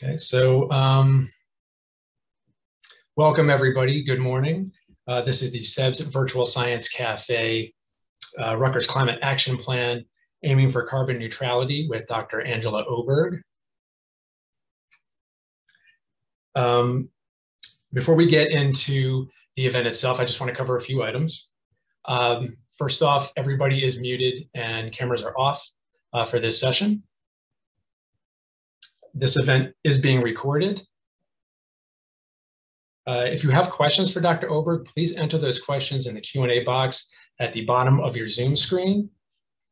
Okay, so welcome everybody. Good morning. This is the SEBS Virtual Science Cafe Rutgers Climate Action Plan, aiming for carbon neutrality with Dr. Angela Oberg. Before we get into the event itself, I just want to cover a few items. First off, everybody is muted and cameras are off for this session. This event is being recorded. If you have questions for Dr. Oberg, please enter those questions in the Q&A box at the bottom of your Zoom screen,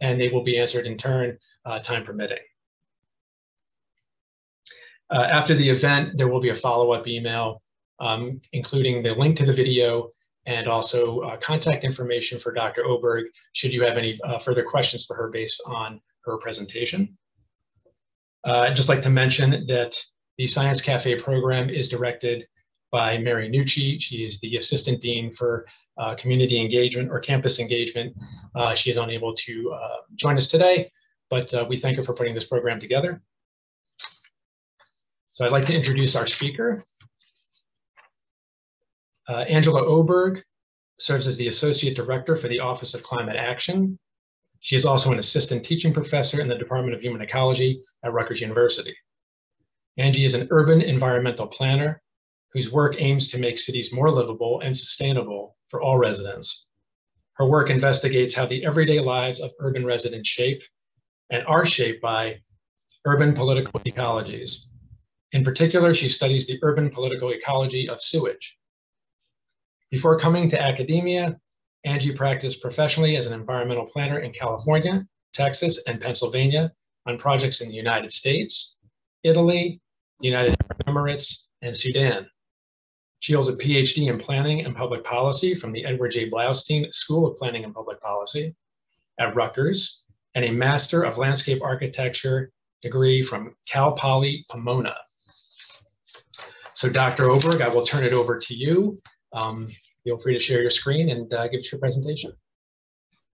and they will be answered in turn, time permitting. After the event, there will be a follow-up email, including the link to the video and also contact information for Dr. Oberg, should you have any further questions for her based on her presentation. I'd just like to mention that the Science Cafe program is directed by Mary Nucci. She is the Assistant Dean for Community Engagement or Campus Engagement. She is unable to join us today, but we thank her for putting this program together. So I'd like to introduce our speaker. Angela Oberg serves as the Associate Director for the Office of Climate Action. She is also an assistant teaching professor in the Department of Human Ecology at Rutgers University. Angie is an urban environmental planner whose work aims to make cities more livable and sustainable for all residents. Her work investigates how the everyday lives of urban residents shape and are shaped by urban political ecologies. In particular, she studies the urban political ecology of sewage. Before coming to academia, Angie practiced professionally as an environmental planner in California, Texas, and Pennsylvania on projects in the United States, Italy, the United Arab Emirates, and Sudan. She holds a PhD in Planning and Public Policy from the Edward J. Blaustein School of Planning and Public Policy at Rutgers, and a Master of Landscape Architecture degree from Cal Poly Pomona. So Dr. Oberg, I will turn it over to you. Feel free to share your screen and give us your presentation.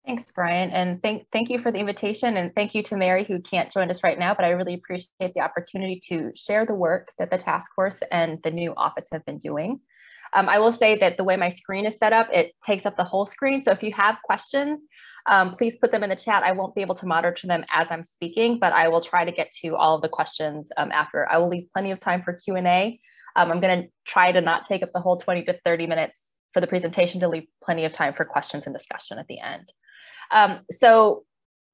Thanks, Brian, and thank you for the invitation, and thank you to Mary, who can't join us right now, but I really appreciate the opportunity to share the work that the task force and the new office have been doing. I will say that the way my screen is set up, it takes up the whole screen, so if you have questions, please put them in the chat. I won't be able to monitor them as I'm speaking, but I will try to get to all of the questions after. I will leave plenty of time for Q&A. I'm going to try to not take up the whole 20 to 30 minutes for the presentation, to leave plenty of time for questions and discussion at the end. So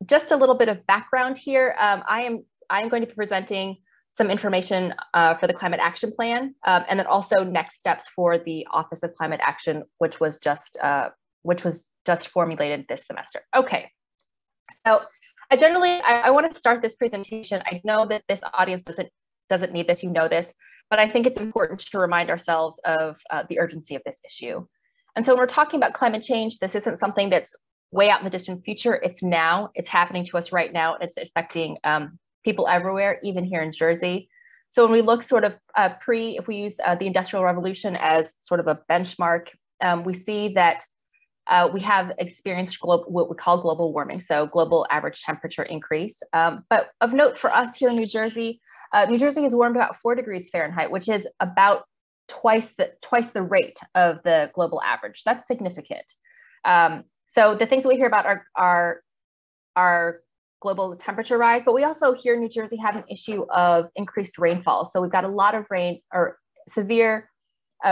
just a little bit of background here. I am going to be presenting some information for the Climate Action Plan, and then also next steps for the Office of Climate Action, which was just formulated this semester. Okay, so I want to start this presentation. I know that this audience doesn't need this, you know this, but I think it's important to remind ourselves of the urgency of this issue. And so when we're talking about climate change, this isn't something that's way out in the distant future. It's now, it's happening to us right now. It's affecting people everywhere, even here in Jersey. So when we look sort of if we use the Industrial Revolution as sort of a benchmark, we see that we have experienced what we call global warming, so global average temperature increase. But of note for us here in New Jersey has warmed about 4 degrees Fahrenheit, which is about twice the rate of the global average. That's significant. So the things that we hear about are global temperature rise, but we also here in New Jersey have an issue of increased rainfall. So we've got a lot of rain or severe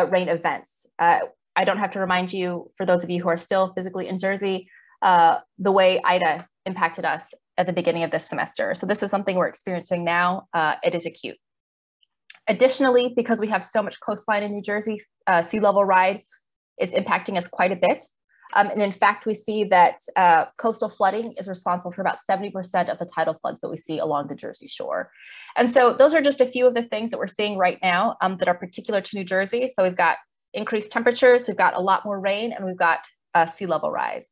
rain events. I don't have to remind you, for those of you who are still physically in Jersey, the way Ida impacted us at the beginning of this semester. So this is something we're experiencing now. It is acute. Additionally, because we have so much coastline in New Jersey, sea level rise is impacting us quite a bit. And in fact, we see that coastal flooding is responsible for about 70% of the tidal floods that we see along the Jersey shore. And so those are just a few of the things that we're seeing right now that are particular to New Jersey. So we've got increased temperatures, we've got a lot more rain, and we've got sea level rise.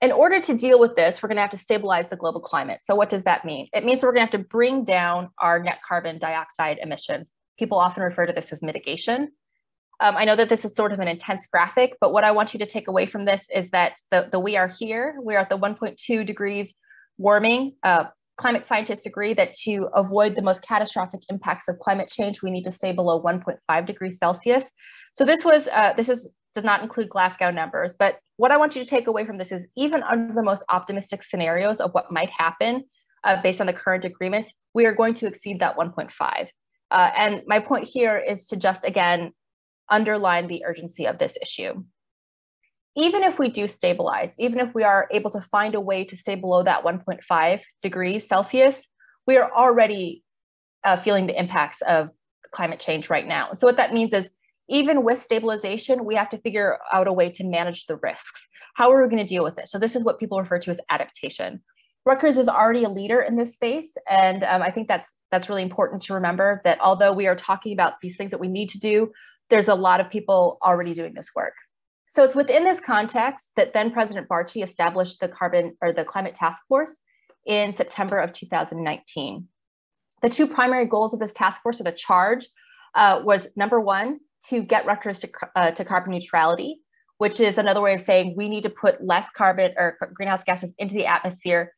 In order to deal with this, we're going to have to stabilize the global climate. So what does that mean? It means we're going to have to bring down our net carbon dioxide emissions. People often refer to this as mitigation. I know that this is sort of an intense graphic, but what I want you to take away from this is that we are here. We are at the 1.2 degrees warming climate scientists agree that to avoid the most catastrophic impacts of climate change, we need to stay below 1.5 degrees Celsius. So this does not include Glasgow numbers, but what I want you to take away from this is even under the most optimistic scenarios of what might happen based on the current agreements, we are going to exceed that 1.5. And my point here is to just, again, underline the urgency of this issue. Even if we do stabilize, even if we are able to find a way to stay below that 1.5 degrees Celsius, we are already feeling the impacts of climate change right now. And so what that means is even with stabilization, we have to figure out a way to manage the risks. How are we going to deal with it? So this is what people refer to as adaptation. Rutgers is already a leader in this space. And I think that's really important to remember, that although we are talking about these things that we need to do, there's a lot of people already doing this work. So it's within this context that then President Barchi established the Climate Task Force in September of 2019. The two primary goals of this task force, or the charge, was number one, to get Rutgers to carbon neutrality, which is another way of saying we need to put less carbon or greenhouse gases into the atmosphere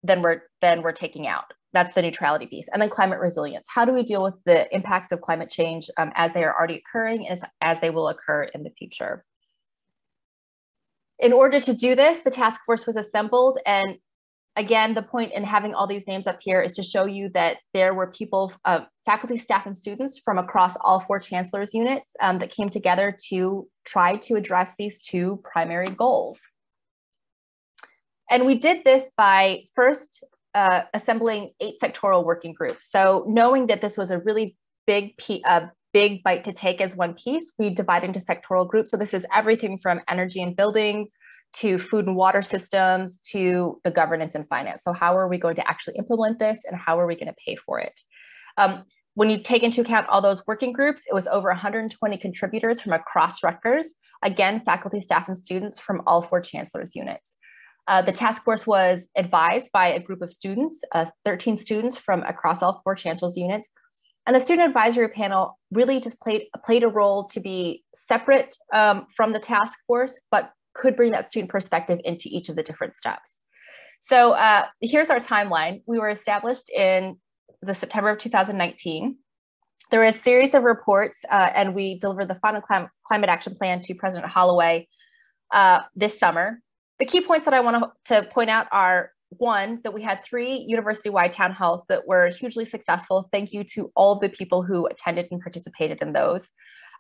than we're taking out. That's the neutrality piece. And then climate resilience. How do we deal with the impacts of climate change as they are already occurring and as they will occur in the future? In order to do this, the task force was assembled. And again, the point in having all these names up here is to show you that there were people, faculty, staff, and students from across all 4 chancellors' units that came together to try to address these two primary goals. And we did this by first assembling 8 sectoral working groups. So knowing that this was a really big bite to take as one piece, we divide into sectoral groups. So this is everything from energy and buildings to food and water systems to the governance and finance. So how are we going to actually implement this and how are we going to pay for it? When you take into account all those working groups, it was over 120 contributors from across Rutgers, again, faculty, staff, and students from all 4 chancellors' units. The task force was advised by a group of students, 13 students from across all 4 chancellors' units. And the student advisory panel really just played a role to be separate from the task force, but could bring that student perspective into each of the different steps. So here's our timeline. We were established in the September of 2019. There were a series of reports and we delivered the final climate action plan to President Holloway this summer. The key points that I want to point out are, one, that we had 3 university-wide town halls that were hugely successful. Thank you to all of the people who attended and participated in those.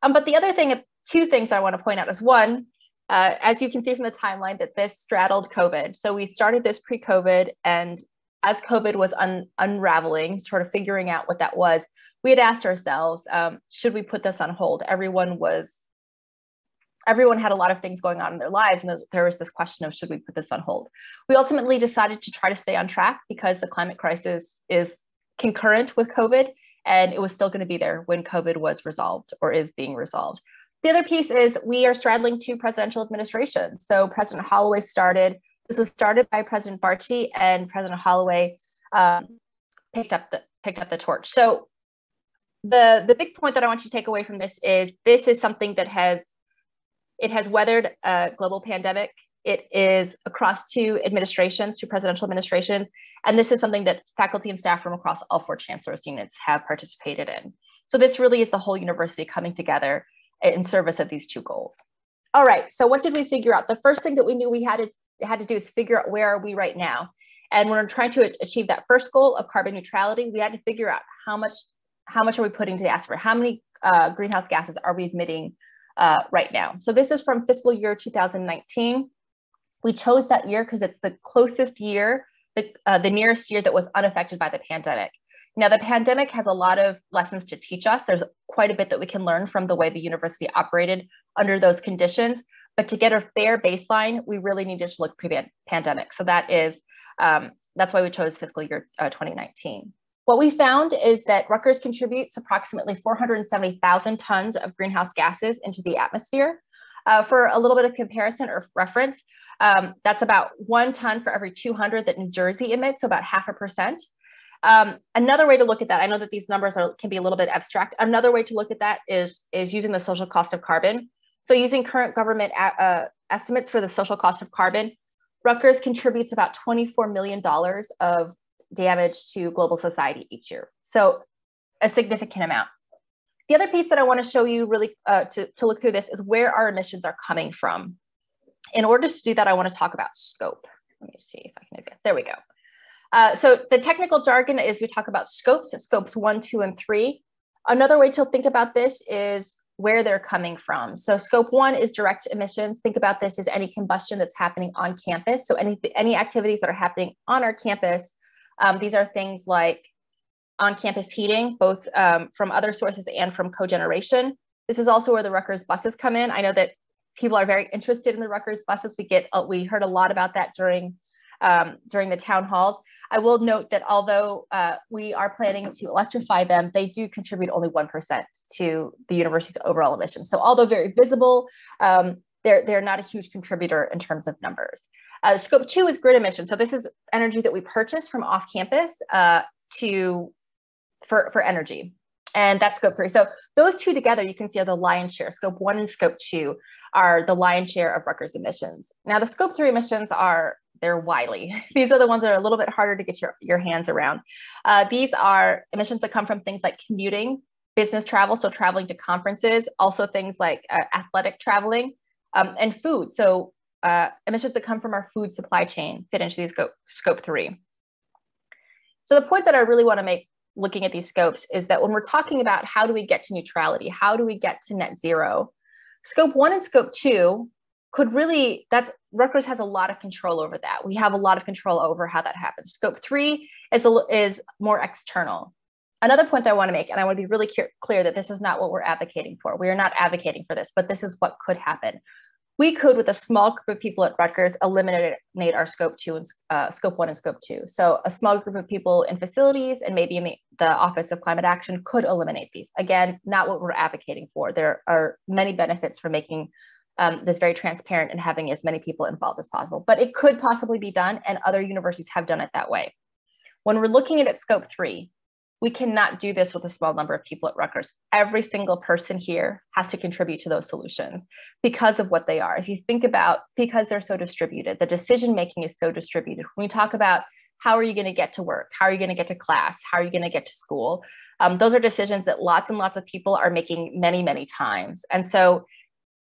But the other thing, 2 things I want to point out is, one, as you can see from the timeline, that this straddled COVID. So we started this pre-COVID, and as COVID was unraveling, sort of figuring out what that was, we had asked ourselves, should we put this on hold? Everyone had a lot of things going on in their lives, and there was this question of, should we put this on hold? We ultimately decided to try to stay on track because the climate crisis is concurrent with COVID, and it was still going to be there when COVID was resolved or is being resolved. The other piece is we are straddling 2 presidential administrations. So President Holloway this was started by President Barchi, and President Holloway picked up the torch. So the big point that I want you to take away from this is something that has weathered a global pandemic. It is across 2 administrations, 2 presidential administrations. And this is something that faculty and staff from across all 4 chancellors' units have participated in. So this really is the whole university coming together in service of these 2 goals. All right, so what did we figure out? The first thing that we knew we had to do is figure out where are we right now. And when we're trying to achieve that first goal of carbon neutrality, we had to figure out how much are we putting to the atmosphere? How many greenhouse gases are we emitting right now? So this is from fiscal year 2019. We chose that year because it's the closest year, the nearest year that was unaffected by the pandemic. Now, the pandemic has a lot of lessons to teach us. There's quite a bit that we can learn from the way the university operated under those conditions. But to get a fair baseline, we really needed to look pre-pandemic. So that's why we chose fiscal year 2019. What we found is that Rutgers contributes approximately 470,000 tons of greenhouse gases into the atmosphere. For a little bit of comparison or reference, that's about 1 ton for every 200 that New Jersey emits, so about 0.5%. Another way to look at that, I know that these numbers can be a little bit abstract. Another way to look at that is using the social cost of carbon. So using current government estimates for the social cost of carbon, Rutgers contributes about $24 million of damage to global society each year. So a significant amount. The other piece that I want to show you really to look through this is where our emissions are coming from. In order to do that, I want to talk about scope. Let me see if I can advance. There we go. So the technical jargon is we talk about scopes, scopes 1, 2, and 3. Another way to think about this is where they're coming from. So scope 1 is direct emissions. Think about this as any combustion that's happening on campus. So any activities that are happening on our campus. These are things like on-campus heating, both from other sources and from cogeneration. This is also where the Rutgers buses come in. I know that people are very interested in the Rutgers buses. We heard a lot about that during the town halls. I will note that although we are planning to electrify them, they do contribute only 1% to the university's overall emissions. So although very visible, they're not a huge contributor in terms of numbers. Scope 2 is grid emissions. So this is energy that we purchase from off campus for energy. And that's scope 3. So those two together, you can see are the lion's share. Scope 1 and scope 2 are the lion's share of Rutgers emissions. Now the scope 3 emissions they're wily. These are the ones that are a little bit harder to get your hands around. These are emissions that come from things like commuting, business travel, so traveling to conferences, also things like athletic traveling, and food. So emissions that come from our food supply chain fit into these scope 3. So the point that I really want to make looking at these scopes is that when we're talking about how do we get to neutrality, how do we get to net zero, scope 1 and scope 2 could really, Rutgers has a lot of control over that. We have a lot of control over how that happens. Scope 3 is more external. Another point that I want to make, and I want to be really clear that this is not what we're advocating for. We are not advocating for this, but this is what could happen. We could, with a small group of people at Rutgers, eliminate our scope 2 and scope 1 and scope 2. So a small group of people in facilities and maybe in the Office of Climate Action could eliminate these. Again, not what we're advocating for. There are many benefits for making this very transparent and having as many people involved as possible, but it could possibly be done, and other universities have done it that way. When we're looking at scope 3, we cannot do this with a small number of people at Rutgers. Every single person here has to contribute to those solutions because of what they are. If you think about, because they're so distributed, the decision-making is so distributed. When we talk about how are you going to get to work? How are you going to get to class? How are you going to get to school? Those are decisions that lots and lots of people are making many, many times. And so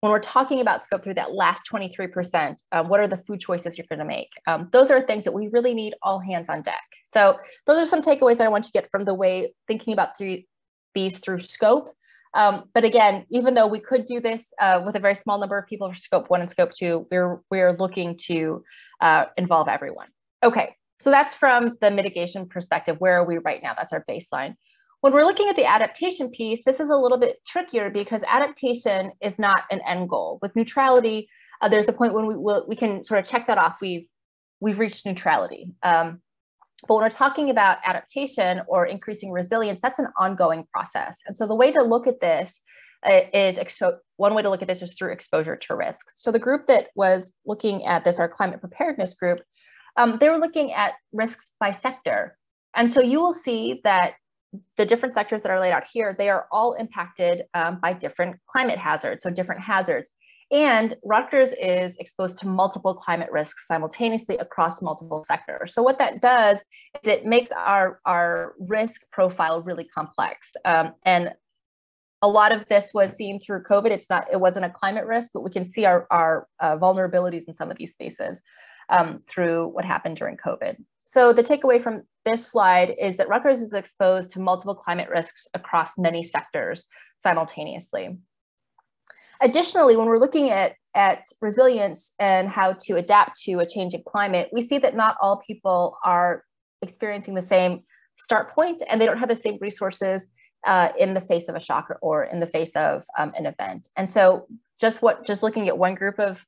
when we're talking about scope 3, that last 23%, what are the food choices you're going to make? Those are things that we really need all hands on deck. So those are some takeaways that I want to get from the way thinking about these through scope. But again, even though we could do this with a very small number of people for scope 1 and scope 2, we're looking to involve everyone. Okay, so that's from the mitigation perspective. Where are we right now? That's our baseline. When we're looking at the adaptation piece, this is a little bit trickier because adaptation is not an end goal. With neutrality, there's a point when we can sort of check that off. We've reached neutrality. But when we're talking about adaptation or increasing resilience, that's an ongoing process. And so the way to look at this one way to look at this is through exposure to risks. So the group that was looking at this, our climate preparedness group, they were looking at risks by sector. And so you will see that the different sectors that are laid out here, they are all impacted by different climate hazards, so different hazards. And Rutgers is exposed to multiple climate risks simultaneously across multiple sectors. So what that does is it makes our risk profile really complex. And a lot of this was seen through COVID. It wasn't a climate risk, but we can see our vulnerabilities in some of these spaces through what happened during COVID. So the takeaway from this slide is that Rutgers is exposed to multiple climate risks across many sectors simultaneously. Additionally, when we're looking at resilience and how to adapt to a changing climate, we see that not all people are experiencing the same start point, and they don't have the same resources in the face of a shock or in the face of an event. And so just looking at one group of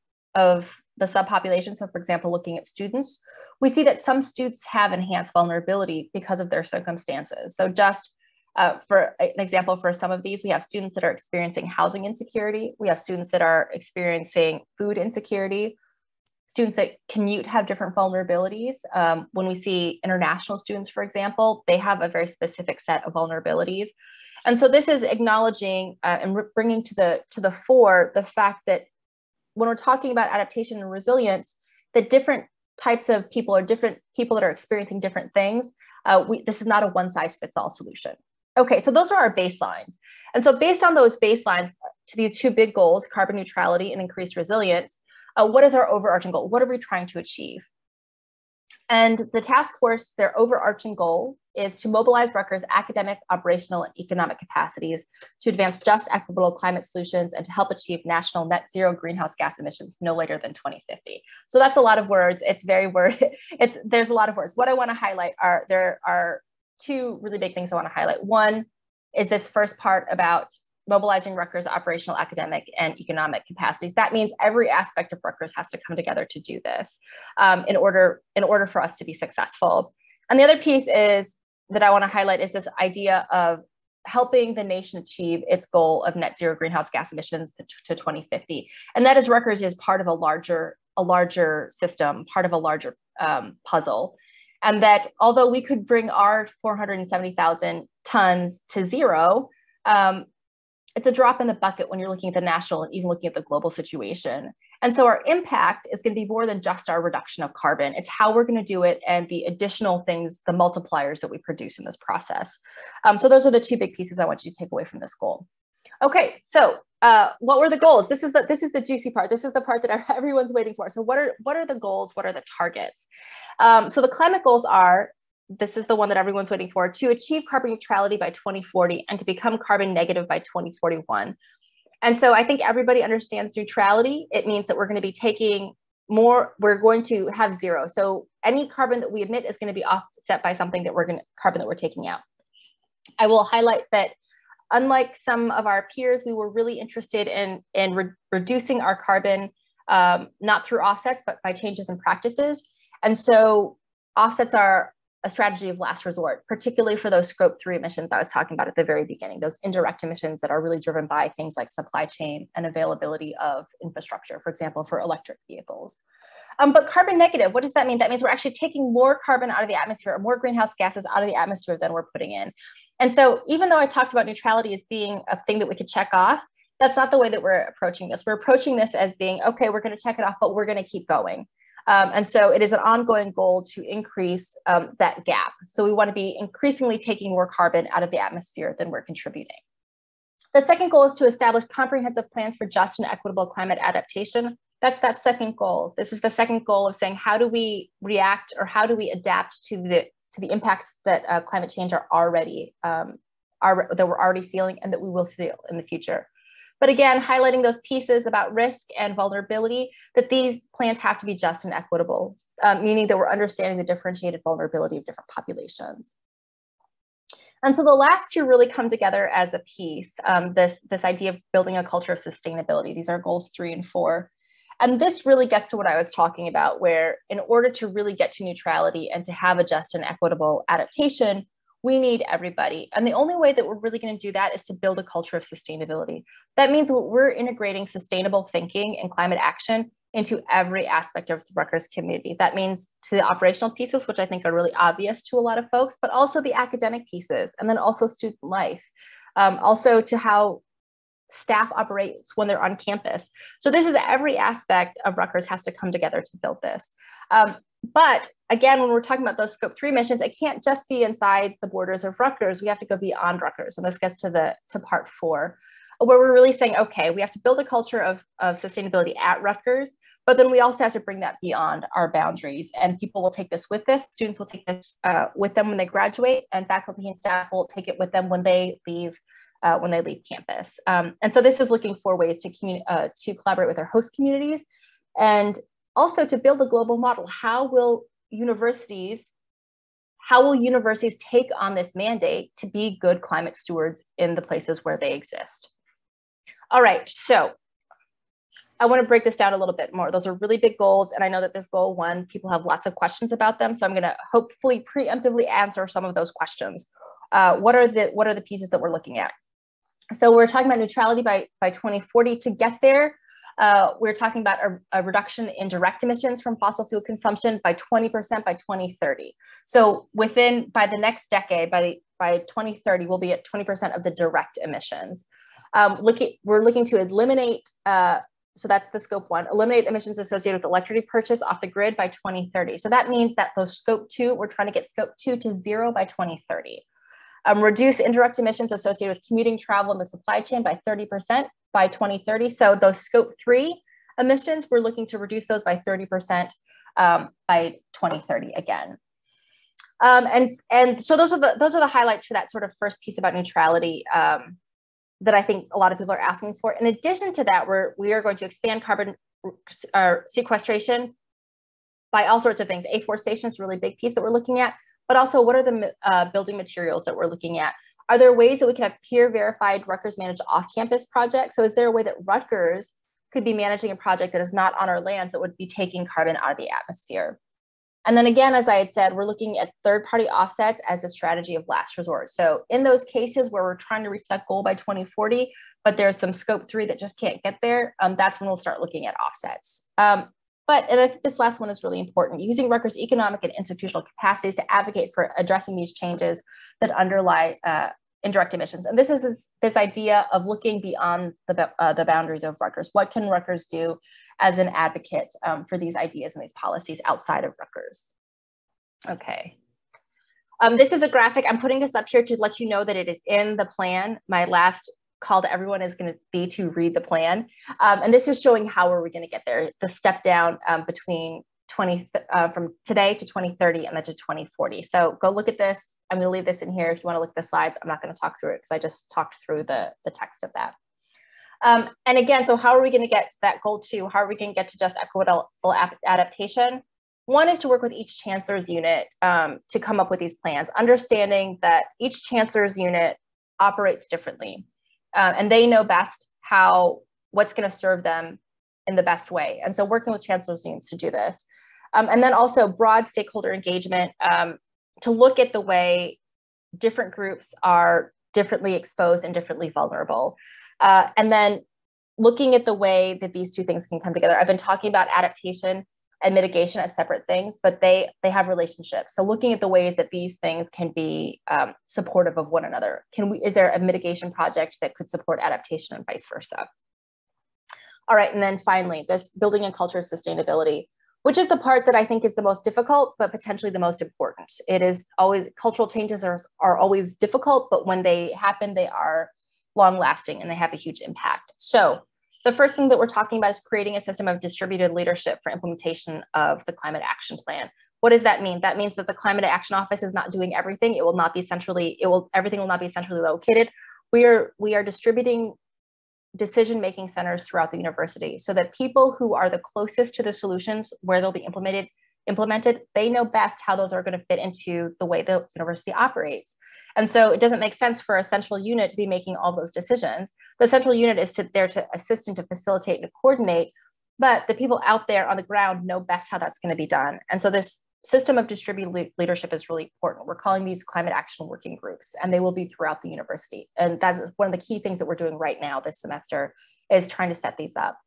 the subpopulation, so for example, looking at students, we see that some students have enhanced vulnerability because of their circumstances. So just for an example, for some of these, we have students that are experiencing housing insecurity. We have students that are experiencing food insecurity. Students that commute have different vulnerabilities. When we see international students, for example, they have a very specific set of vulnerabilities. And so this is acknowledging and bringing to the fore the fact that when we're talking about adaptation and resilience, the different types of people or different people that are experiencing different things, this is not a one-size-fits-all solution. Okay, so those are our baselines. And so based on those baselines to these two big goals, carbon neutrality and increased resilience, what is our overarching goal? What are we trying to achieve? And the task force, their overarching goal is to mobilize Rutgers' academic, operational, and economic capacities to advance just, equitable climate solutions and to help achieve national net zero greenhouse gas emissions no later than 2050. So that's a lot of words. It's very there's a lot of words. What I want to highlight there are two really big things I want to highlight. One is this first part about mobilizing Rutgers' operational, academic, and economic capacities. That means every aspect of Rutgers has to come together to do this in order for us to be successful. And the other piece that I want to highlight is this idea of helping the nation achieve its goal of net zero greenhouse gas emissions to 2050. And that is Rutgers is part of a larger system, part of a larger puzzle. And that although we could bring our 470,000 tons to zero, it's a drop in the bucket when you're looking at the national and even looking at the global situation. And so our impact is going to be more than just our reduction of carbon. It's how we're going to do it and the additional things, the multipliers that we produce in this process. So those are the two big pieces I want you to take away from this goal. Okay, so what were the goals? This is the juicy part. This is the part that everyone's waiting for. So what are the goals? What are the targets? So the climate goals are, this is the one that everyone's waiting for, to achieve carbon neutrality by 2040 and to become carbon negative by 2041. And so I think everybody understands neutrality. It means that we're going to be taking we're going to have zero. So any carbon that we emit is going to be offset by something carbon that we're taking out. I will highlight that unlike some of our peers, we were really interested in reducing our carbon, not through offsets, but by changes in practices. And so offsets are a strategy of last resort, particularly for those scope 3 emissions I was talking about at the very beginning, those indirect emissions that are really driven by things like supply chain and availability of infrastructure, for example, for electric vehicles. But carbon negative, what does that mean? That means we're actually taking more carbon out of the atmosphere, or more greenhouse gases out of the atmosphere than we're putting in. And so even though I talked about neutrality as being a thing that we could check off, that's not the way that we're approaching this. We're approaching this as being, okay, we're going to check it off, but we're going to keep going. And so it is an ongoing goal to increase that gap. So we want to be increasingly taking more carbon out of the atmosphere than we're contributing. The second goal is to establish comprehensive plans for just and equitable climate adaptation. That's that second goal. This is the second goal of saying, how do we react or how do we adapt to the impacts that climate change that we're already feeling and that we will feel in the future. But again, highlighting those pieces about risk and vulnerability, that these plans have to be just and equitable, meaning that we're understanding the differentiated vulnerability of different populations. And so the last two really come together as a piece, this idea of building a culture of sustainability. These are goals 3 and 4. And this really gets to what I was talking about, where in order to really get to neutrality and to have a just and equitable adaptation, we need everybody. And the only way that we're really going to do that is to build a culture of sustainability. That means we're integrating sustainable thinking and climate action into every aspect of the Rutgers community. That means to the operational pieces, which I think are really obvious to a lot of folks, but also the academic pieces, and then also student life, also to how staff operates when they're on campus. So this is every aspect of Rutgers has to come together to build this. But again, when we're talking about those scope 3 emissions, it can't just be inside the borders of Rutgers. We have to go beyond Rutgers. And this gets to part 4, where we're really saying, okay, we have to build a culture of sustainability at Rutgers, but then we also have to bring that beyond our boundaries. And people will take this with us. Students will take this with them when they graduate, and faculty and staff will take it with them when they leave campus. And so this is looking for ways to collaborate with our host communities, and also to build a global model. How will universities take on this mandate to be good climate stewards in the places where they exist? All right, so I want to break this down a little bit more. Those are really big goals, and I know that this goal 1, people have lots of questions about them, so I'm going to hopefully preemptively answer some of those questions. What are the pieces that we're looking at? So we're talking about neutrality by 2040. To get there, we're talking about a reduction in direct emissions from fossil fuel consumption by 20% by 2030. So by the next decade, by 2030, we'll be at 20% of the direct emissions. We're looking to eliminate So that's the scope 1, eliminate emissions associated with electricity purchase off the grid by 2030. So that means that those scope 2, we're trying to get scope 2 to 0 by 2030. Reduce indirect emissions associated with commuting, travel, and the supply chain by 30% by 2030. So those scope 3 emissions, we're looking to reduce those by 30% by 2030 again. And so those are the highlights for that sort of first piece about neutrality that I think a lot of people are asking for. In addition to that, we are going to expand carbon sequestration by all sorts of things. Afforestation is a really big piece that we're looking at, but also what are the building materials that we're looking at? Are there ways that we can have peer verified Rutgers managed off-campus projects? So is there a way that Rutgers could be managing a project that is not on our lands that would be taking carbon out of the atmosphere? And then again, as I had said, we're looking at third-party offsets as a strategy of last resort. So in those cases where we're trying to reach that goal by 2040, but there's some scope 3 that just can't get there, that's when we'll start looking at offsets. And I think this last one is really important, using Rutgers' economic and institutional capacities to advocate for addressing these changes that underlie indirect emissions. And this is this idea of looking beyond the boundaries of Rutgers. What can Rutgers do as an advocate for these ideas and these policies outside of Rutgers? Okay. This is a graphic. I'm putting this up here to let you know that it is in the plan. My last call to everyone is going to be to read the plan. And this is showing how are we going to get there, the step down between from today to 2030 and then to 2040. So go look at this. I'm going to leave this in here if you want to look at the slides. I'm not going to talk through it because I just talked through the text of that. And again, so how are we going to get to that goal 2? How are we going to get to just equitable adaptation? One is to work with each chancellor's unit to come up with these plans, understanding that each chancellor's unit operates differently. And they know best what's going to serve them in the best way. And so working with chancellor's units to do this. And then also broad stakeholder engagement to look at the way different groups are differently exposed and differently vulnerable. And then looking at the way that these two things can come together. I've been talking about adaptation and mitigation as separate things, but they have relationships. So looking at the ways that these things can be supportive of one another. Is there a mitigation project that could support adaptation and vice versa? All right, and then finally, this building a culture of sustainability, which is the part that I think is the most difficult, but potentially the most important. It is always, cultural changes are always difficult, but when they happen, they are long lasting and they have a huge impact. So the first thing that we're talking about is creating a system of distributed leadership for implementation of the climate action plan. What does that mean? That means that the Climate Action Office is not doing everything. It will not be everything will not be centrally located. We are distributing decision-making centers throughout the university so that people who are the closest to the solutions where they'll be implemented, they know best how those are going to fit into the way the university operates. And so it doesn't make sense for a central unit to be making all those decisions. The central unit is there to assist and to facilitate and to coordinate, but the people out there on the ground know best how that's going to be done. And so this system of distributed leadership is really important. We're calling these climate action working groups, and they will be throughout the university. And that's one of the key things that we're doing right now this semester is trying to set these up.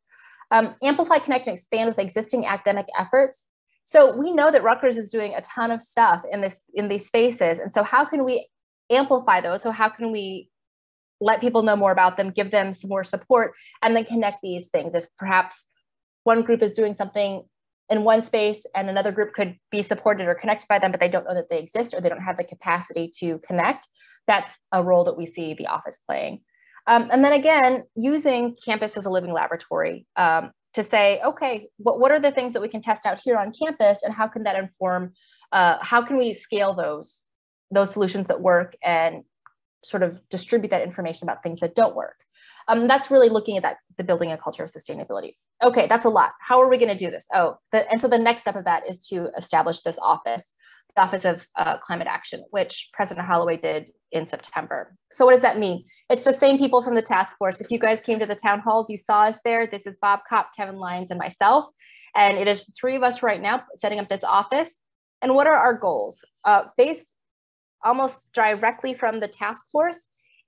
Amplify, connect, and expand with existing academic efforts. So we know that Rutgers is doing a ton of stuff in these spaces. And so how can we amplify those? So how can we let people know more about them, give them some more support, and then connect these things? If perhaps one group is doing something in one space and another group could be supported or connected by them, but they don't know that they exist or they don't have the capacity to connect, that's a role that we see the office playing. And then again, using campus as a living laboratory to say, okay, what are the things that we can test out here on campus, and how can that inform, how can we scale those solutions that work and sort of distribute that information about things that don't work. That's really looking at the building a culture of sustainability. Okay, that's a lot. How are we going to do this? And so the next step of that is to establish this office, the Office of Climate Action, which President Holloway did in September. So what does that mean? It's the same people from the task force. If you guys came to the town halls, you saw us there. This is Bob Kopp, Kevin Lyons, and myself. And it is 3 of us right now setting up this office. And what are our goals? Based almost directly from the task force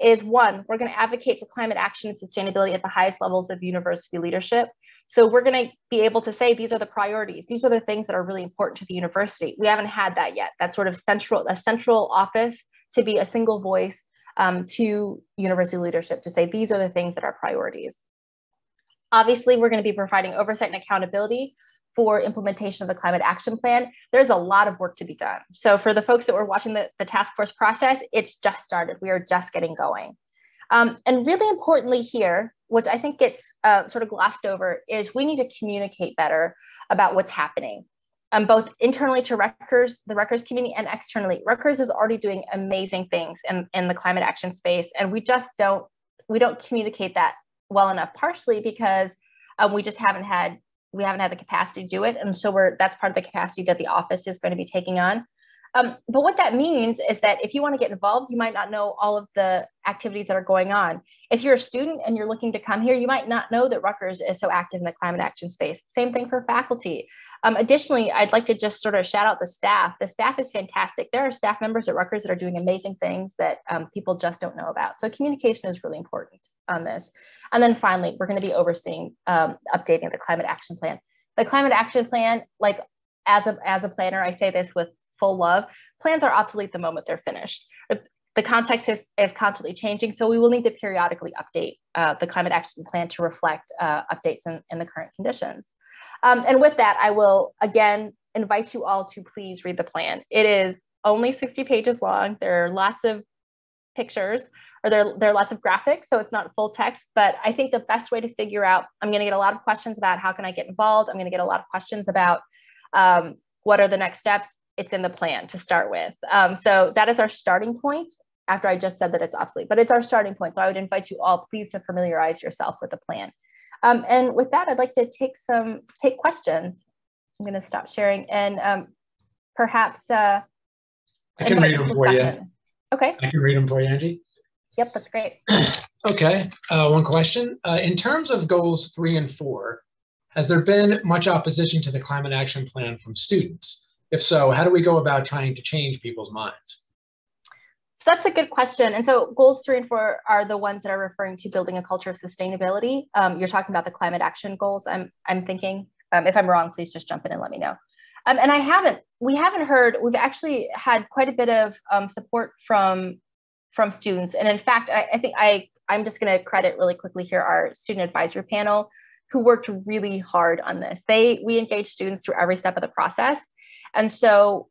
is, one, we're going to advocate for climate action and sustainability at the highest levels of university leadership. So we're going to be able to say, these are the priorities. These are the things that are really important to the university. We haven't had that yet. That's sort of a central office to be a single voice to university leadership to say, these are the things that are priorities. Obviously, we're going to be providing oversight and accountability for implementation of the climate action plan. There's a lot of work to be done. So for the folks that were watching the task force process, it's just started. We are just getting going. And really importantly here, which I think gets sort of glossed over, is we need to communicate better about what's happening, both internally to Rutgers, the Rutgers community, and externally. Rutgers is already doing amazing things in the climate action space, and we don't communicate that well enough, partially because we haven't had the capacity to do it. And so that's part of the capacity that the office is going to be taking on. But what that means is that if you want to get involved, you might not know all of the activities that are going on. If you're a student and you're looking to come here, you might not know that Rutgers is so active in the climate action space. Same thing for faculty. Additionally, I'd like to just sort of shout out the staff. The staff is fantastic. There are staff members at Rutgers that are doing amazing things that people just don't know about. So communication is really important on this. And then finally, we're going to be overseeing updating the climate action plan. The climate action plan, like as a planner, I say this with full love, plans are obsolete the moment they're finished. The context is constantly changing, so we will need to periodically update the climate action plan to reflect updates in the current conditions. And with that, I will again invite you all to please read the plan. It is only 60 pages long. There are lots of pictures, or there are lots of graphics, so it's not full text, but I think the best way to figure out, I'm going to get a lot of questions about how can I get involved. I'm going to get a lot of questions about what are the next steps. It's in the plan to start with. So that is our starting point, after I just said that it's obsolete, but it's our starting point. So I would invite you all please to familiarize yourself with the plan. And with that, I'd like to take questions. I'm going to stop sharing and perhaps I can read them for you. Okay. I can read them for you, Angie. Yep, that's great. Okay, one question. In terms of goals 3 and 4, has there been much opposition to the climate action plan from students? If so, how do we go about trying to change people's minds? So that's a good question. And so goals 3 and 4 are the ones that are referring to building a culture of sustainability. You're talking about the climate action goals, I'm thinking. If I'm wrong, please just jump in and let me know. And we haven't heard, we've actually had quite a bit of support from students. And in fact, I think I'm just going to credit really quickly here our student advisory panel, who worked really hard on this. We engaged students through every step of the process. And so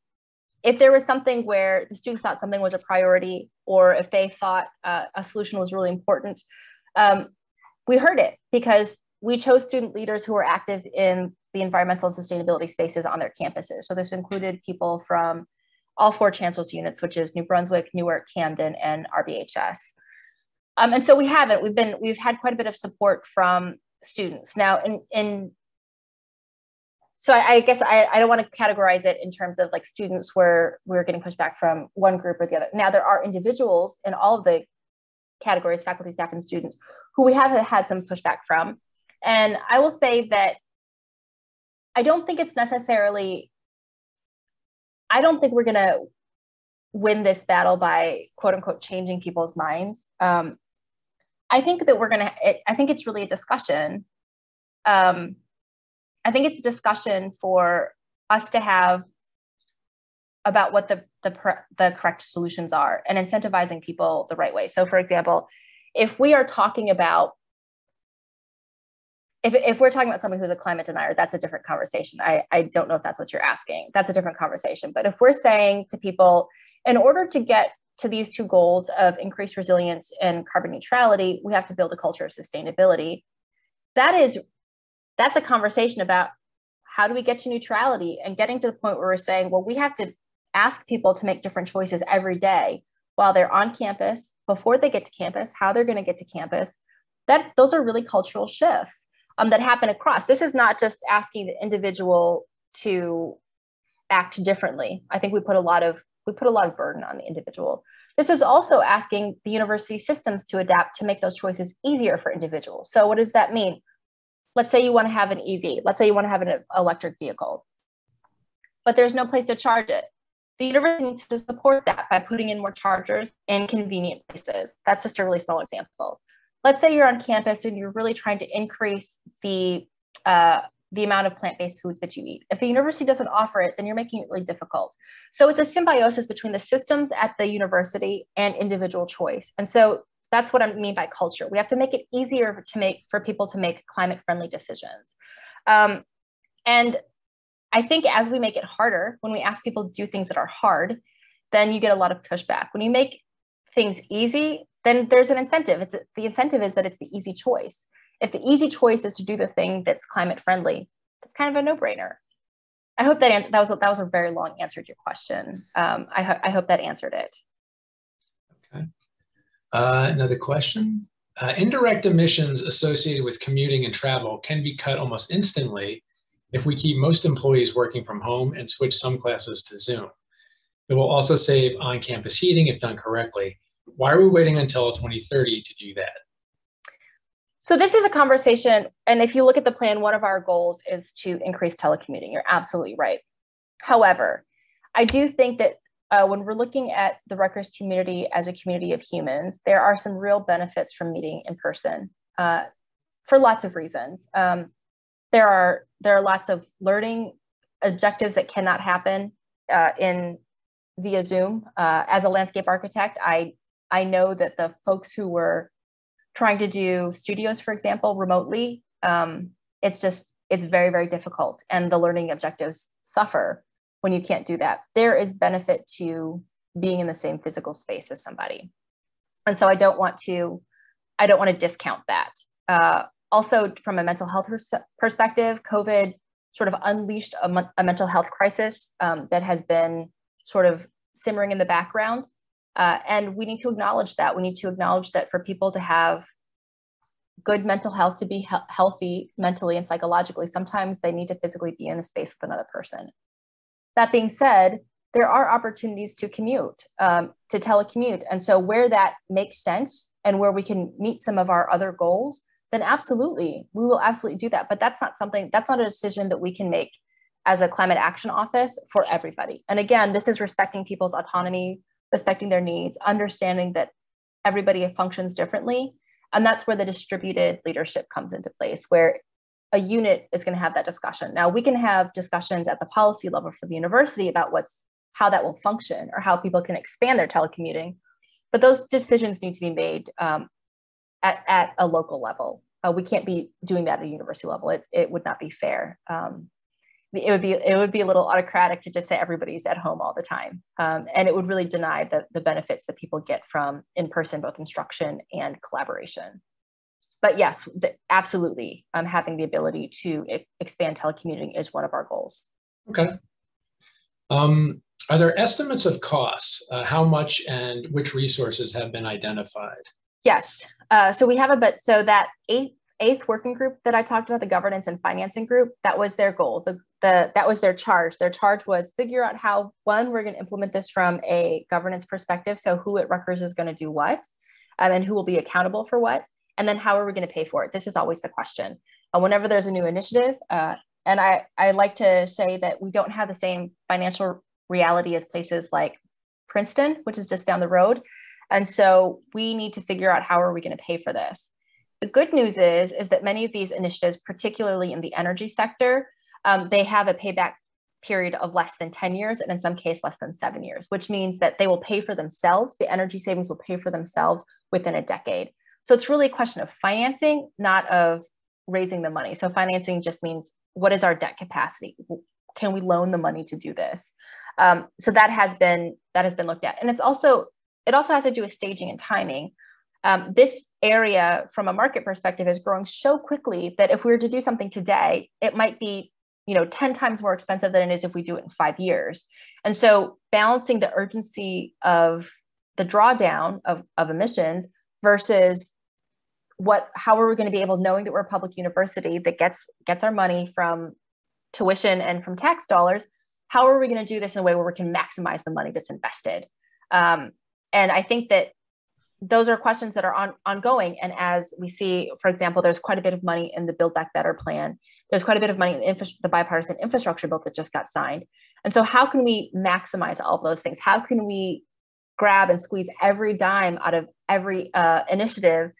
if there was something where the students thought something was a priority, or if they thought a solution was really important, we heard it, because we chose student leaders who were active in the environmental and sustainability spaces on their campuses. So this included people from all 4 chancellor's units, which is New Brunswick, Newark, Camden, and RBHS. And so we've had quite a bit of support from students. Now, so I guess I don't want to categorize it in terms of like students where we're getting pushback from one group or the other. Now, there are individuals in all of the categories, faculty, staff, and students, who we have had some pushback from. And I will say that I don't think we're going to win this battle by quote unquote changing people's minds. I think that I think it's really a discussion. I think it's a discussion for us to have about what the correct solutions are, and incentivizing people the right way. So for example, if we're talking about someone who's a climate denier, that's a different conversation. I don't know if that's what you're asking. That's a different conversation. But if we're saying to people, in order to get to these 2 goals of increased resilience and carbon neutrality, we have to build a culture of sustainability. That's a conversation about how do we get to neutrality, and getting to the point where we're saying, well, we have to ask people to make different choices every day while they're on campus, before they get to campus, how they're going to get to campus. Those are really cultural shifts that happen across. This is not just asking the individual to act differently. I think we put a lot of burden on the individual. This is also asking the university systems to adapt to make those choices easier for individuals. So what does that mean? Let's say you want to have an EV. Let's say you want to have an electric vehicle, but there's no place to charge it. The university needs to support that by putting in more chargers in convenient places. That's just a really small example. Let's say you're on campus and you're really trying to increase the amount of plant-based foods that you eat. If the university doesn't offer it, then you're making it really difficult. So it's a symbiosis between the systems at the university and individual choice. And so That's what I mean by culture. We have to make it easier for people to make climate-friendly decisions. And I think as we make it harder, when we ask people to do things that are hard, then you get a lot of pushback. When you make things easy, then there's an incentive. The incentive is that it's the easy choice. If the easy choice is to do the thing that's climate-friendly, it's kind of a no-brainer. I hope that was a very long answer to your question. I hope that answered it. Okay. Another question. Indirect emissions associated with commuting and travel can be cut almost instantly if we keep most employees working from home and switch some classes to Zoom. It will also save on-campus heating if done correctly. Why are we waiting until 2030 to do that? So this is a conversation, and if you look at the plan, one of our goals is to increase telecommuting. You're absolutely right. However, I do think that when we're looking at the Rutgers community as a community of humans, there are some real benefits from meeting in person for lots of reasons. There are lots of learning objectives that cannot happen via Zoom. As a landscape architect, I know that the folks who were trying to do studios, for example, remotely, it's very, very difficult, and the learning objectives suffer when you can't do that. There is benefit to being in the same physical space as somebody. And so I don't want to discount that. Also, from a mental health perspective, COVID sort of unleashed a mental health crisis that has been sort of simmering in the background. And we need to acknowledge that. We need to acknowledge that for people to have good mental health, to be healthy mentally and psychologically, sometimes they need to physically be in a space with another person. That being said, there are opportunities to commute, to telecommute. And so where that makes sense and where we can meet some of our other goals, then absolutely, we will absolutely do that. But that's not a decision that we can make as a climate action office for everybody. And again, this is respecting people's autonomy, respecting their needs, understanding that everybody functions differently. And that's where the distributed leadership comes into place, where a unit is going to have that discussion. Now, we can have discussions at the policy level for the university about how that will function or how people can expand their telecommuting, but those decisions need to be made at a local level. We can't be doing that at a university level. It would not be fair. It would be a little autocratic to just say everybody's at home all the time. And it would really deny the benefits that people get from in-person, both instruction and collaboration. But yes, absolutely, having the ability to expand telecommuting is one of our goals. Okay. Are there estimates of costs? How much and which resources have been identified? Yes. So we have so that eighth working group that I talked about, the governance and financing group, that was their goal. That was their charge. Their charge was figure out how, one, we're going to implement this from a governance perspective. So who at Rutgers is going to do what, and who will be accountable for what, and then how are we going to pay for it? This is always the question. Whenever there's a new initiative, and I like to say that we don't have the same financial reality as places like Princeton, which is just down the road. And so we need to figure out how are we going to pay for this. The good news is that many of these initiatives, particularly in the energy sector, they have a payback period of less than 10 years, and in some cases less than 7 years, which means that they will pay for themselves. The energy savings will pay for themselves within a decade. So it's really a question of financing, not of raising the money. So financing just means, what is our debt capacity? Can we loan the money to do this? So that has been looked at. And it also has to do with staging and timing. This area from a market perspective is growing so quickly that if we were to do something today, it might be 10 times more expensive than it is if we do it in 5 years. And so balancing the urgency of the drawdown of emissions versus how are we going to be able, knowing that we're a public university that gets our money from tuition and from tax dollars, how are we going to do this in a way where we can maximize the money that's invested? And I think that those are questions that are ongoing. And as we see, for example, there's quite a bit of money in the Build Back Better plan. There's quite a bit of money in the bipartisan infrastructure bill that just got signed. And so how can we maximize all of those things? How can we grab and squeeze every dime out of every initiative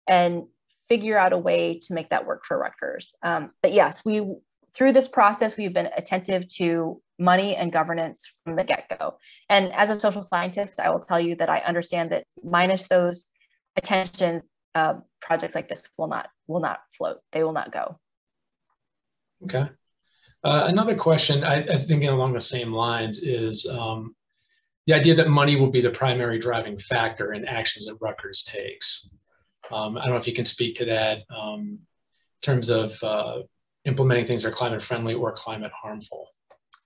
and figure out a way to make that work for Rutgers? But yes, through this process, we've been attentive to money and governance from the get-go. And as a social scientist, I will tell you that I understand that minus those attention, projects like this will not float. They will not go. Okay. Another question, I think along the same lines, is the idea that money will be the primary driving factor in actions that Rutgers takes. I don't know if you can speak to that in terms of implementing things that are climate friendly or climate harmful.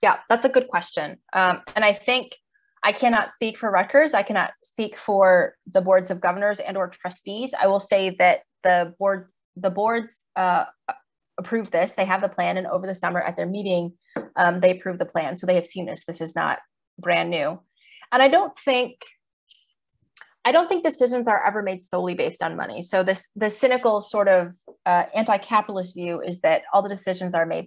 Yeah, that's a good question. And I think I cannot speak for Rutgers. I cannot speak for the boards of governors and or trustees. I will say that the boards approved this. They have the plan, and over the summer at their meeting, they approved the plan. So they have seen this. This is not brand new. And I don't think decisions are ever made solely based on money. So the cynical sort of anti-capitalist view is that all the decisions are made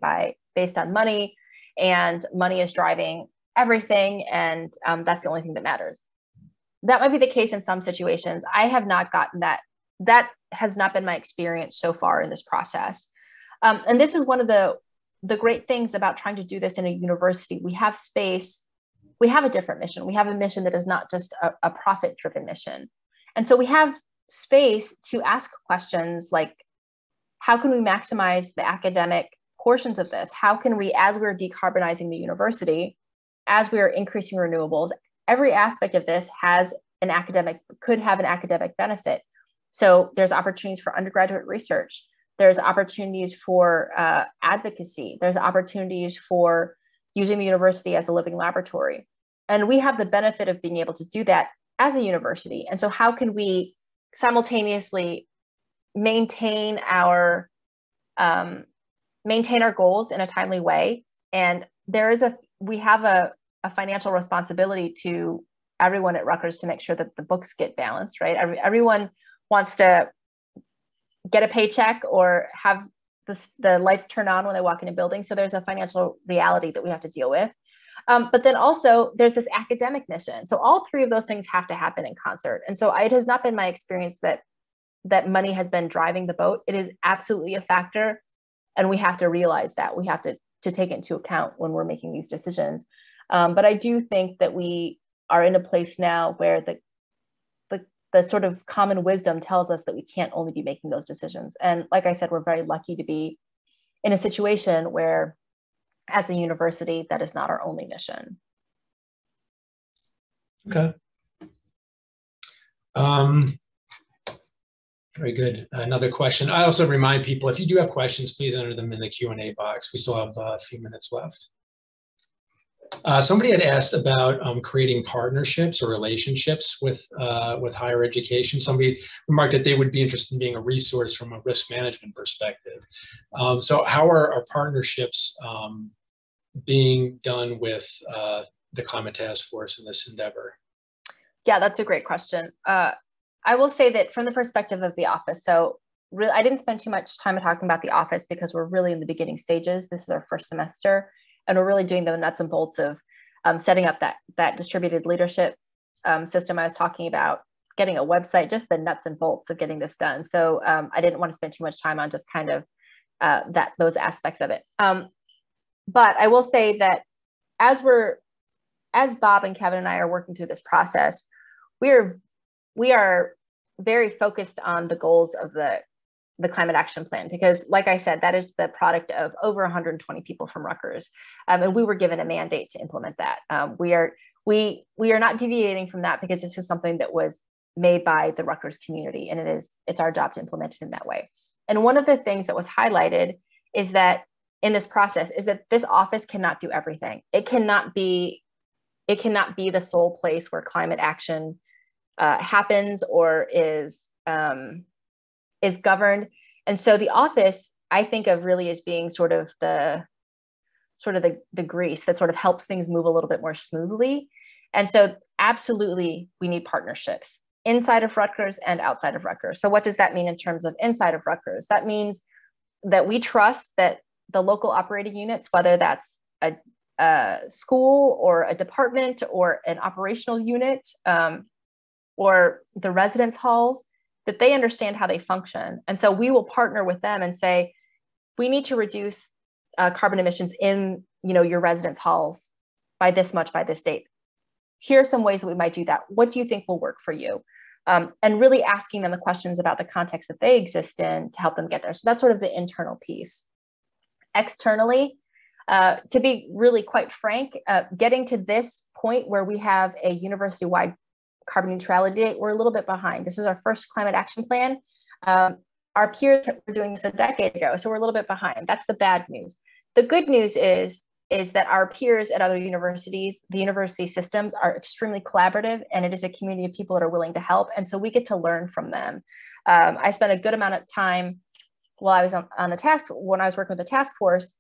based on money, and money is driving everything, and that's the only thing that matters. That might be the case in some situations. I have not gotten that. That has not been my experience so far in this process. And this is one of the great things about trying to do this in a university. We have space. We have a different mission. We have a mission that is not just a profit-driven mission. And so we have space to ask questions like, how can we maximize the academic portions of this? How can we, as we're decarbonizing the university, as we are increasing renewables, every aspect of this could have an academic benefit. So there's opportunities for undergraduate research. There's opportunities for advocacy. There's opportunities for using the university as a living laboratory. And we have the benefit of being able to do that as a university. And so how can we simultaneously maintain our goals in a timely way? And we have a financial responsibility to everyone at Rutgers to make sure that the books get balanced, right? Everyone wants to get a paycheck or have the lights turn on when they walk in a building. So there's a financial reality that we have to deal with. But then also there's this academic mission. So all three of those things have to happen in concert. And so it has not been my experience that money has been driving the boat. It is absolutely a factor. And we have to realize that. We have to take it into account when we're making these decisions. But I do think that we are in a place now where the sort of common wisdom tells us that we can't only be making those decisions. And like I said, we're very lucky to be in a situation where, as a university, that is not our only mission. Okay. Very good. Another question. I also remind people, if you do have questions, please enter them in the Q&A box. We still have a few minutes left. Somebody had asked about creating partnerships or relationships with higher education. Somebody remarked that they would be interested in being a resource from a risk management perspective. So how are our partnerships being done with the Climate Task Force in this endeavor? Yeah, that's a great question. I will say that from the perspective of the office, so really, I didn't spend too much time talking about the office because we're really in the beginning stages. This is our first semester. And we're really doing the nuts and bolts of setting up that distributed leadership system I was talking about, getting a website, just the nuts and bolts of getting this done. So I didn't want to spend too much time on just kind of those aspects of it. But I will say that as Bob and Kevin and I are working through this process, we are very focused on the goals of the climate action plan, because like I said, that is the product of over 120 people from Rutgers. And we were given a mandate to implement that. We are not deviating from that because this is something that was made by the Rutgers community, and it's our job to implement it in that way. And one of the things that was highlighted is that in this process is that this office cannot do everything. It cannot be the sole place where climate action happens or is governed. And so the office, I think of really as being sort of the grease that sort of helps things move a little bit more smoothly. And so absolutely, we need partnerships inside of Rutgers and outside of Rutgers. So what does that mean in terms of inside of Rutgers? That means that we trust that the local operating units, whether that's a school or a department or an operational unit or the residence halls, that they understand how they function. And so we will partner with them and say, we need to reduce carbon emissions in your residence halls by this much by this date. Here are some ways that we might do that. What do you think will work for you? and really asking them the questions about the context that they exist in to help them get there. So that's sort of the internal piece. Externally, to be really quite frank, getting to this point where we have a university-wide carbon neutrality date, we're a little bit behind. This is our first climate action plan. Our peers were doing this a decade ago, so we're a little bit behind. That's the bad news. The good news is that our peers at other universities, the university systems are extremely collaborative, and it is a community of people that are willing to help. And so we get to learn from them. I spent a good amount of time while I was on the task, when I was working with the task force,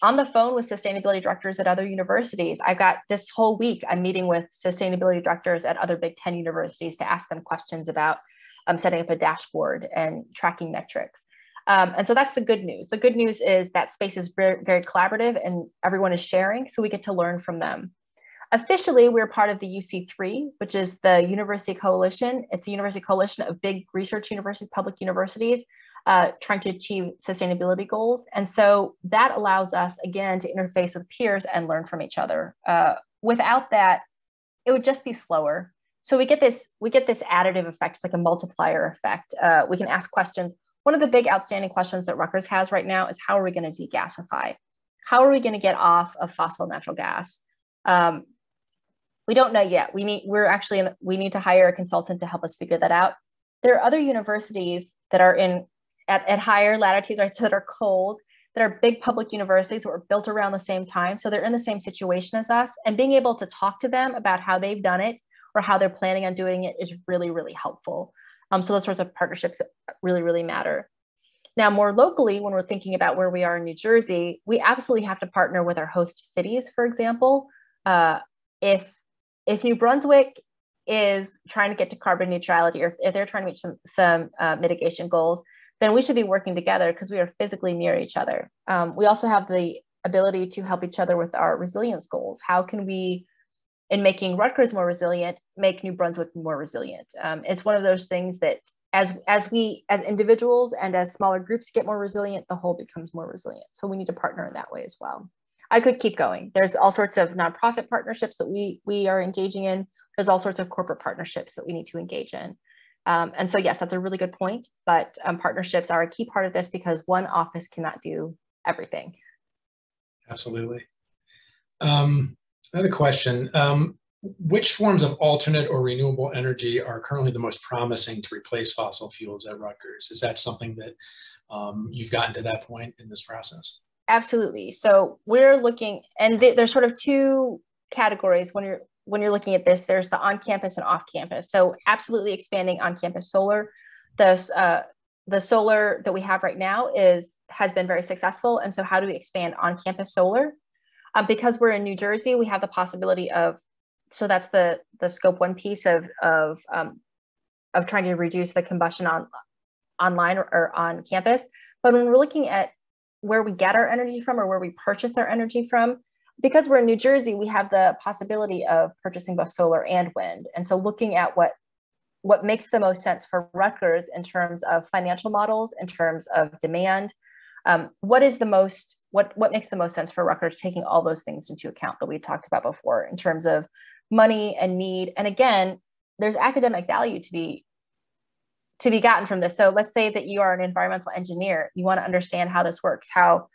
on the phone with sustainability directors at other universities. I've got this whole week, I'm meeting with sustainability directors at other Big 10 universities to ask them questions about setting up a dashboard and tracking metrics. And so that's the good news. The good news is that space is very, very collaborative and everyone is sharing, so we get to learn from them. Officially, we're part of the UC3, which is the University Coalition. It's a university coalition of big research universities, public universities, trying to achieve sustainability goals. And so that allows us, again, to interface with peers and learn from each other. Without that, it would just be slower. So we get this additive effect. It's like a multiplier effect. We can ask questions. One of the big outstanding questions that Rutgers has right now is, how are we going to degasify? How are we going to get off of fossil natural gas? We don't know yet. We need to hire a consultant to help us figure that out. There are other universities that are at higher latitudes, right, so that are cold, that are big public universities that were built around the same time. So they're in the same situation as us, and being able to talk to them about how they've done it or how they're planning on doing it is really, really helpful. So those sorts of partnerships really, really matter. Now, more locally, when we're thinking about where we are in New Jersey, we absolutely have to partner with our host cities, for example. If New Brunswick is trying to get to carbon neutrality, or if they're trying to reach some mitigation goals, then we should be working together because we are physically near each other. We also have the ability to help each other with our resilience goals. How can we, in making Rutgers more resilient, make New Brunswick more resilient? It's one of those things that as we, as individuals and as smaller groups get more resilient, the whole becomes more resilient. So we need to partner in that way as well. I could keep going. There's all sorts of nonprofit partnerships that we are engaging in. There's all sorts of corporate partnerships that we need to engage in. And so, yes, that's a really good point, but partnerships are a key part of this because one office cannot do everything. Absolutely. Another question, which forms of alternate or renewable energy are currently the most promising to replace fossil fuels at Rutgers? Is that something that you've gotten to that point in this process? Absolutely. So we're looking, and there's sort of two categories when you're looking at this. There's the on-campus and off-campus. So absolutely expanding on-campus solar. The solar that we have right now has been very successful. And so how do we expand on-campus solar? Because we're in New Jersey, we have the possibility of, so that's the scope one piece of trying to reduce the combustion online or on campus. But when we're looking at where we get our energy from or where we purchase our energy from, because we're in New Jersey, we have the possibility of purchasing both solar and wind. And so looking at what makes the most sense for Rutgers in terms of financial models, in terms of demand, what makes the most sense for Rutgers, taking all those things into account that we talked about before in terms of money and need. And again, there's academic value to be gotten from this. So let's say that you are an environmental engineer, you want to understand how this works, how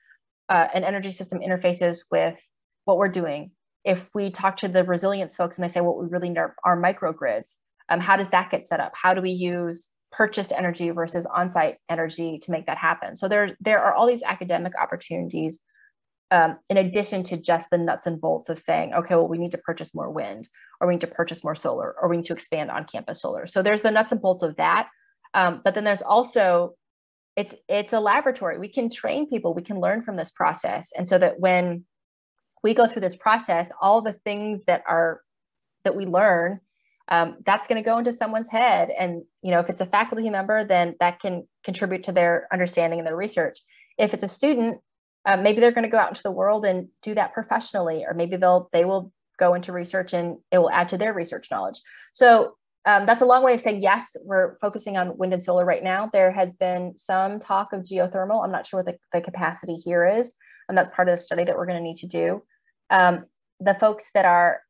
an energy system interfaces with what we're doing. If we talk to the resilience folks and they say what we really need are microgrids, how does that get set up? How do we use purchased energy versus on-site energy to make that happen? So there are all these academic opportunities in addition to just the nuts and bolts of saying, okay, well, we need to purchase more wind, or we need to purchase more solar, or we need to expand on-campus solar. So there's the nuts and bolts of that. But then there's also, it's a laboratory. We can train people, we can learn from this process. And so that when we go through this process, all the things that we learn, that's going to go into someone's head. And, if it's a faculty member, then that can contribute to their understanding and their research. If it's a student, maybe they're going to go out into the world and do that professionally, or maybe they will go into research and it will add to their research knowledge. So that's a long way of saying, yes, we're focusing on wind and solar right now. There has been some talk of geothermal. I'm not sure what the capacity here is. And that's part of the study that we're going to need to do. The folks that are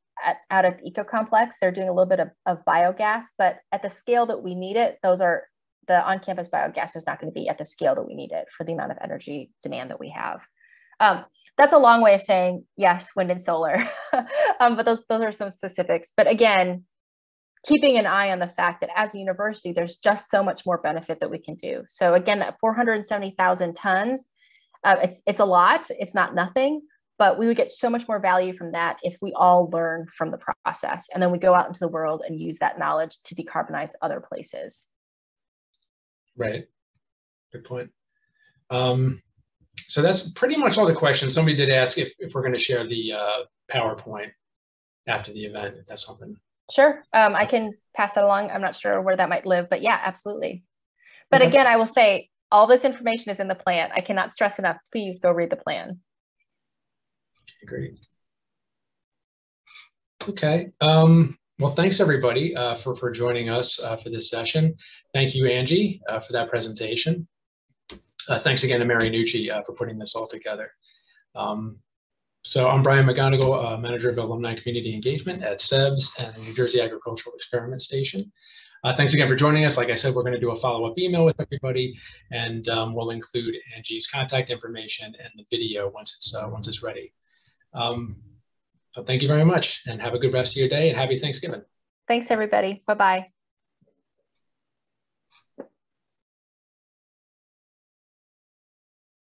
out of Eco Complex. They're doing a little bit of biogas, but at the scale that we need it, the on-campus biogas is not going to be at the scale that we need it for the amount of energy demand that we have. That's a long way of saying yes, wind and solar, but those are some specifics. But again, keeping an eye on the fact that as a university, there's just so much more benefit that we can do. So again, that 470,000 tons, it's a lot, it's not nothing, but we would get so much more value from that if we all learn from the process. And then we go out into the world and use that knowledge to decarbonize other places. Right. Good point. So that's pretty much all the questions. Somebody did ask if we're going to share the PowerPoint after the event, if that's something. Sure. I can pass that along. I'm not sure where that might live, but yeah, absolutely. But again, I will say all this information is in the plan. I cannot stress enough. Please go read the plan. Okay, great. Okay. Well, thanks everybody for joining us for this session. Thank you, Angie, for that presentation. Thanks again to Mary Nucci for putting this all together. So I'm Brian McGonigal, Manager of Alumni Community Engagement at SEBS and the New Jersey Agricultural Experiment Station. Thanks again for joining us. Like I said, we're going to do a follow-up email with everybody, and we'll include Angie's contact information and the video once it's ready. So thank you very much, and have a good rest of your day, and happy Thanksgiving. Thanks, everybody. Bye-bye.